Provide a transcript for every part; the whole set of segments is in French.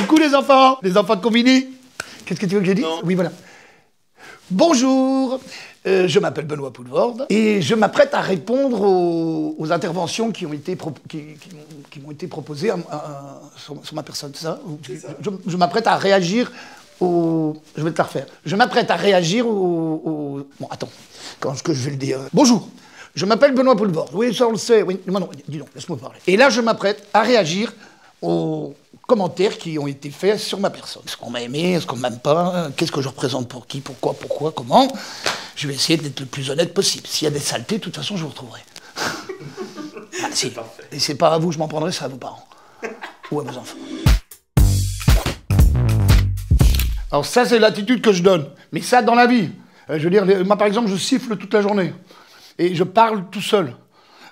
Coucou les enfants de Combini. Qu'est-ce que tu veux que je dise? Oui, voilà. Bonjour, je m'appelle Benoît Poulvorde et je m'apprête à répondre aux interventions qui m'ont été proposées sur ma personne, c'est ça? Je m'apprête à réagir aux... Je vais te la refaire. Je m'apprête à réagir aux... Bon, attends, quand est-ce que je vais le dire? Bonjour, je m'appelle Benoît Poulvorde. Oui, ça on le sait. Oui, non, dis donc, laisse-moi parler. Et là, je m'apprête à réagir aux commentaires qui ont été faits sur ma personne. Est-ce qu'on m'a aimé, est-ce qu'on m'aime pas, qu'est-ce que je représente pour qui, pourquoi, comment. Je vais essayer d'être le plus honnête possible. S'il y a des saletés, de toute façon, je vous retrouverai. Ah, si. Et c'est pas à vous, je m'en prendrai, c'est à vos parents. Ou à vos enfants. Alors ça, c'est l'attitude que je donne. Mais ça, dans la vie. Je veux dire, moi, par exemple, je siffle toute la journée. Et je parle tout seul.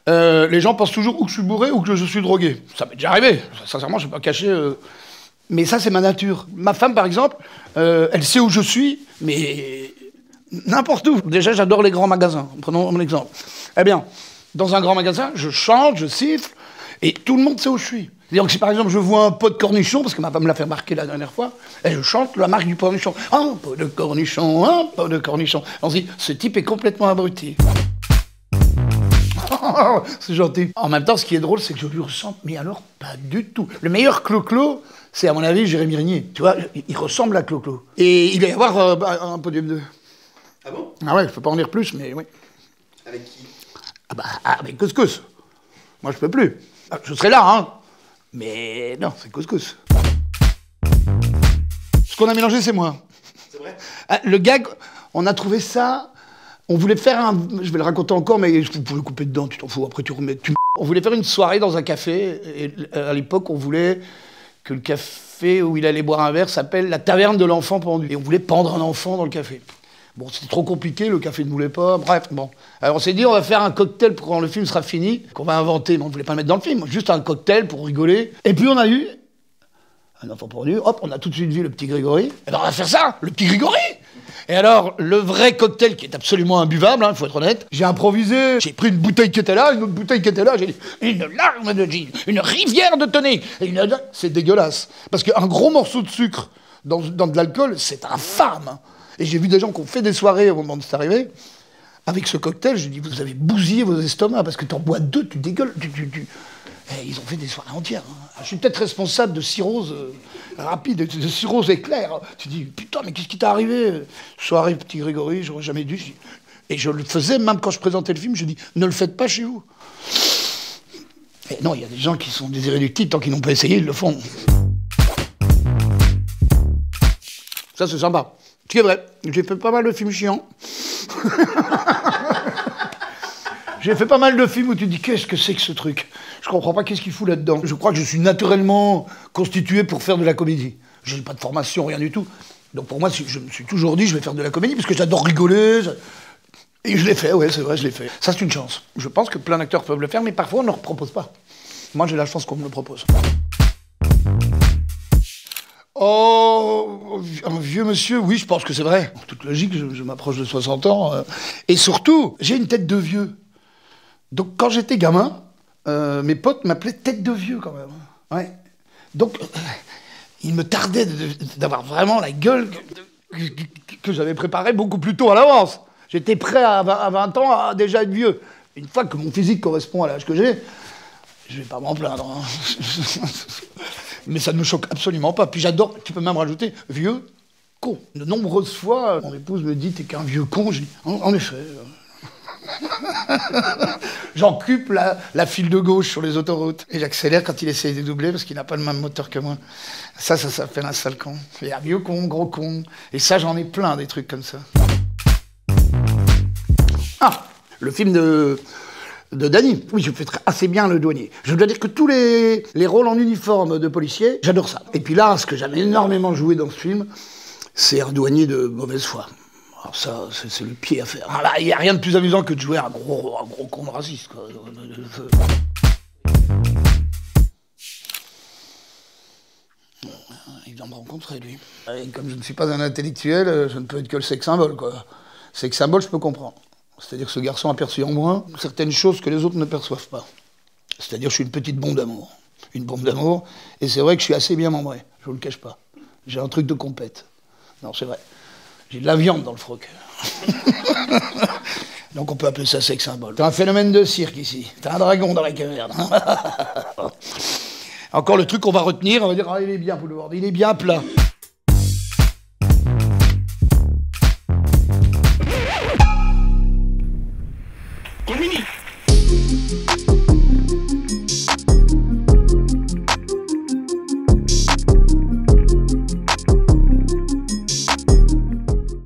Les gens pensent toujours ou que je suis bourré ou que je suis drogué. Ça m'est déjà arrivé. Sincèrement, je ne vais pas cacher. Mais ça, c'est ma nature. Ma femme, par exemple, elle sait où je suis, mais n'importe où. Déjà, j'adore les grands magasins. Prenons mon exemple. Eh bien, dans un grand magasin, je chante, je siffle, et tout le monde sait où je suis. Donc, si par exemple, je vois un pot de cornichon, parce que ma femme me l'a fait remarquer la dernière fois, et je chante la marque du cornichon. Un pot de cornichon, un pot de cornichon. On se dit, ce type est complètement abruti. C'est gentil. En même temps, ce qui est drôle, c'est que je lui ressemble, mais alors pas du tout. Le meilleur Clo-Clo, c'est à mon avis Jérémy Régnier. Tu vois, il ressemble à Clo-Clo. Et il va y avoir un podium 2. Ah bon? Ah ouais, je peux pas en dire plus, mais oui. Avec qui? Ah bah, avec Couscous. Moi, je peux plus. Je serai là, hein. Mais non, c'est Couscous. Ce qu'on a mélangé, c'est moi. C'est vrai? Le gag, on a trouvé ça... On voulait faire un... Je vais le raconter encore, mais vous pouvez le couper dedans, tu t'en fous, après tu remets... On voulait faire une soirée dans un café, et à l'époque, on voulait que le café où il allait boire un verre s'appelle la taverne de l'enfant pendu. Et on voulait pendre un enfant dans le café. Bon, c'était trop compliqué, le café ne voulait pas, bref, bon. Alors on s'est dit, on va faire un cocktail pour quand le film sera fini, qu'on va inventer, mais on ne voulait pas le mettre dans le film, juste un cocktail pour rigoler. Et puis on a eu un enfant pendu, hop, on a tout de suite vu le petit Grégory. Et ben on va faire ça, le petit Grégory! Et alors, le vrai cocktail qui est absolument imbuvable, il faut être honnête, j'ai improvisé, j'ai pris une bouteille qui était là, une autre bouteille qui était là, j'ai dit une larme de gin, une rivière de tonic. Et c'est dégueulasse. Parce qu'un gros morceau de sucre dans de l'alcool, c'est infâme. Et j'ai vu des gens qui ont fait des soirées au moment de c'est arrivé. Avec ce cocktail, je dis, vous avez bousillé vos estomacs, parce que t'en bois deux, tu dégueules, Et ils ont fait des soirées entières. Hein. Je suis peut-être responsable de cirrhose rapide, de cirrhose éclair. Tu dis, putain, mais qu'est-ce qui t'est arrivé? Soirée petit Grégory, j'aurais jamais dû. Et je le faisais, même quand je présentais le film, je dis, ne le faites pas chez vous. Et non, il y a des gens qui sont des irréductibles, tant qu'ils n'ont pas essayé, ils le font. Ça, c'est sympa. Ce qui est vrai, j'ai fait pas mal de films chiants. J'ai fait pas mal de films où tu te dis, qu'est-ce que c'est que ce truc? Je comprends pas qu'est-ce qu'il fout là-dedans. Je crois que je suis naturellement constitué pour faire de la comédie. Je n'ai pas de formation, rien du tout. Donc pour moi, je me suis toujours dit, je vais faire de la comédie, parce que j'adore rigoler. Et je l'ai fait, ouais, c'est vrai, je l'ai fait. Ça, c'est une chance. Je pense que plein d'acteurs peuvent le faire, mais parfois, on ne leur propose pas. Moi, j'ai la chance qu'on me le propose. Oh, un vieux monsieur, oui, je pense que c'est vrai. En toute logique, je m'approche de 60 ans. Et surtout, j'ai une tête de vieux. Donc quand j'étais gamin, mes potes m'appelaient tête de vieux quand même. Ouais. Donc il me tardait d'avoir vraiment la gueule que j'avais préparée beaucoup plus tôt à l'avance. J'étais prêt à 20 ans à déjà être vieux. Une fois que mon physique correspond à l'âge que j'ai, je vais pas m'en plaindre. Hein. Mais ça ne me choque absolument pas. Puis j'adore, tu peux même rajouter vieux con. De nombreuses fois, mon épouse me dit, t'es qu'un vieux con. Je dis, en effet. J'occupe la file de gauche sur les autoroutes. Et j'accélère quand il essaie de doubler parce qu'il n'a pas le même moteur que moi. Ça s'appelle un sale con. Il y a vieux con, gros con. Et ça, j'en ai plein des trucs comme ça. Ah, le film de Dany. Oui, je fais assez bien le douanier. Je dois dire que tous les rôles en uniforme de policier, j'adore ça. Et puis là, ce que j'aime énormément jouer dans ce film, c'est un douanier de mauvaise foi. Alors ça, c'est le pied à faire. Il n'y a rien de plus amusant que de jouer un gros con de raciste, quoi. Il vient me rencontrer, lui. Et comme je ne suis pas un intellectuel, je ne peux être que le sexe symbole, quoi. Sexe symbole, je peux comprendre. C'est-à-dire que ce garçon a perçu en moi certaines choses que les autres ne perçoivent pas. C'est-à-dire que je suis une petite bombe d'amour. une bombe d'amour. Et c'est vrai que je suis assez bien membré, je vous le cache pas. J'ai un truc de compète. Non, c'est vrai. J'ai de la viande dans le froc. Donc on peut appeler ça sex symbole. T'as un phénomène de cirque ici. T'as un dragon dans la caverne. Encore le truc qu'on va retenir, on va dire, ah, il est bien, Boulevard, il est bien plat.